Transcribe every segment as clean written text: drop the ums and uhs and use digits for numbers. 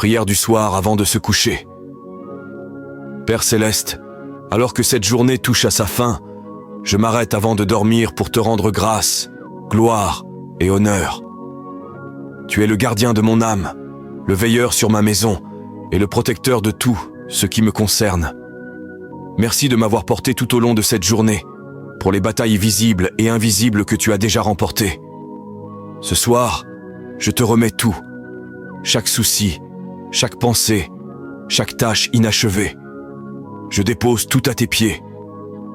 Prière du soir avant de se coucher. Père céleste, alors que cette journée touche à sa fin, je m'arrête avant de dormir pour te rendre grâce, gloire et honneur. Tu es le gardien de mon âme, le veilleur sur ma maison et le protecteur de tout ce qui me concerne. Merci de m'avoir porté tout au long de cette journée, pour les batailles visibles et invisibles que tu as déjà remportées. Ce soir, je te remets tout, chaque souci, chaque pensée, chaque tâche inachevée. Je dépose tout à tes pieds.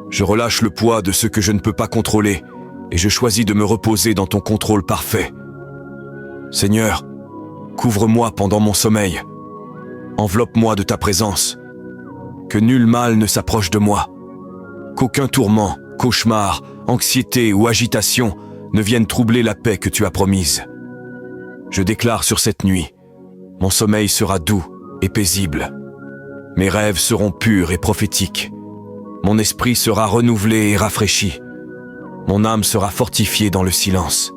Je relâche le poids de ce que je ne peux pas contrôler et je choisis de me reposer dans ton contrôle parfait. Seigneur, couvre-moi pendant mon sommeil. Enveloppe-moi de ta présence. Que nul mal ne s'approche de moi. Qu'aucun tourment, cauchemar, anxiété ou agitation ne viennent troubler la paix que tu as promise. Je déclare sur cette nuit, mon sommeil sera doux et paisible. Mes rêves seront purs et prophétiques. Mon esprit sera renouvelé et rafraîchi. Mon âme sera fortifiée dans le silence.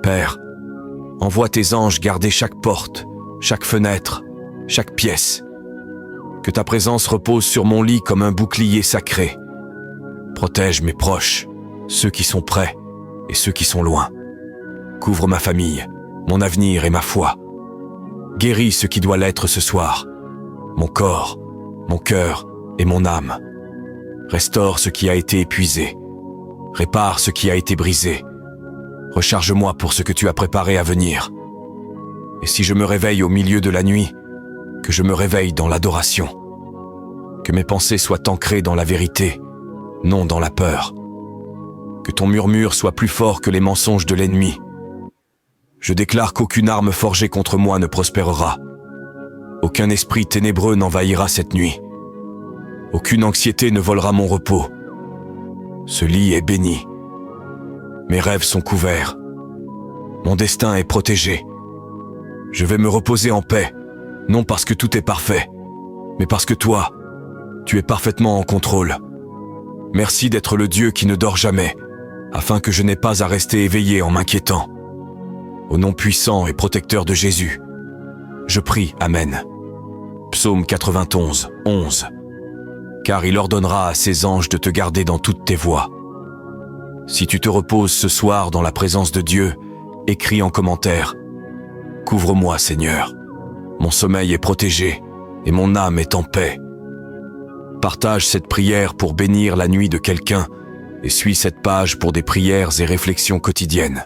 Père, envoie tes anges garder chaque porte, chaque fenêtre, chaque pièce. Que ta présence repose sur mon lit comme un bouclier sacré. Protège mes proches, ceux qui sont près et ceux qui sont loin. Couvre ma famille, mon avenir et ma foi. Guéris ce qui doit l'être ce soir. Mon corps, mon cœur et mon âme. Restaure ce qui a été épuisé. Répare ce qui a été brisé. Recharge-moi pour ce que tu as préparé à venir. Et si je me réveille au milieu de la nuit, que je me réveille dans l'adoration. Que mes pensées soient ancrées dans la vérité, non dans la peur. Que ton murmure soit plus fort que les mensonges de l'ennemi. Je déclare qu'aucune arme forgée contre moi ne prospérera. Aucun esprit ténébreux n'envahira cette nuit. Aucune anxiété ne volera mon repos. Ce lit est béni. Mes rêves sont couverts. Mon destin est protégé. Je vais me reposer en paix, non parce que tout est parfait, mais parce que toi, tu es parfaitement en contrôle. Merci d'être le Dieu qui ne dort jamais, afin que je n'ai pas à rester éveillé en m'inquiétant. Au nom puissant et protecteur de Jésus, je prie, Amen. Psaume 91, 11. Car il ordonnera à ses anges de te garder dans toutes tes voies. Si tu te reposes ce soir dans la présence de Dieu, écris en commentaire « Couvre-moi, Seigneur. Mon sommeil est protégé et mon âme est en paix. » Partage cette prière pour bénir la nuit de quelqu'un et suis cette page pour des prières et réflexions quotidiennes.